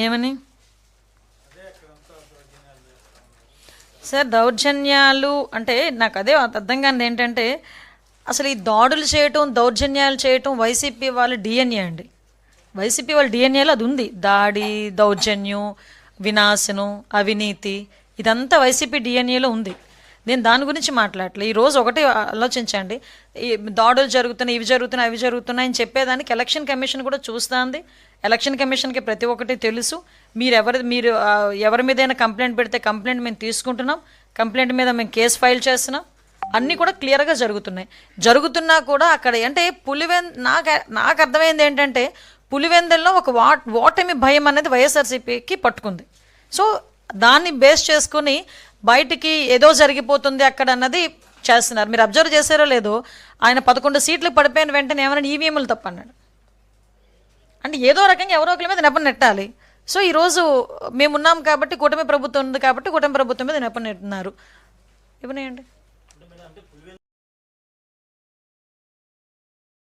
ఏమని సార్ దౌర్జన్యాలు అంటే నాకు అదే అర్థం కానిది ఏంటంటే అసలు ఈ దాడులు చేయటం దౌర్జన్యాలు చేయటం వైసీపీ వాళ్ళ డిఎన్ఏ అండి. వైసీపీ వాళ్ళ డిఎన్ఏలో అది ఉంది. దాడి, దౌర్జన్యం, వినాశనం, అవినీతి ఇదంతా వైసీపీ డిఎన్ఏలో ఉంది. నేను దాని గురించి మాట్లాడలే. ఈరోజు ఒకటి ఆలోచించండి, ఈ దాడులు జరుగుతున్నాయి, ఇవి జరుగుతున్నాయి, అవి జరుగుతున్నాయి అని చెప్పేదానికి ఎలక్షన్ కమిషన్ కూడా చూస్తుంది. ఎలక్షన్ కమిషన్కి ప్రతి ఒక్కటి తెలుసు. మీరు ఎవరి మీదైనా కంప్లైంట్ పెడితే కంప్లైంట్ మేము తీసుకుంటున్నాం, కంప్లైంట్ మీద మేము కేసు ఫైల్ చేస్తున్నాం. అన్నీ కూడా క్లియర్గా జరుగుతున్నాయి. జరుగుతున్నా కూడా అక్కడ అంటే నాకు అర్థమైంది ఏంటంటే పులివెందుల్లో ఒక ఓటమి భయం అనేది వైఎస్ఆర్సీపీకి పట్టుకుంది. సో దాన్ని బేస్ చేసుకుని బయటికి ఏదో జరిగిపోతుంది అక్కడ అన్నది చేస్తున్నారు. మీరు అబ్జర్వ్ చేశారో లేదో, ఆయన 11 సీట్లు పడిపోయిన వెంటనే ఏమైనా ఈవీఎంలు తప్పన్నాడు. అంటే ఏదో రకంగా ఎవరో ఒకరి మీద నెపం నెట్టాలి. సో ఈరోజు మేమున్నాం కాబట్టి, కూటమి ప్రభుత్వం ఉంది కాబట్టి కూటమి ప్రభుత్వం మీద నెపం నెట్టున్నారు. ఇవనేయండి.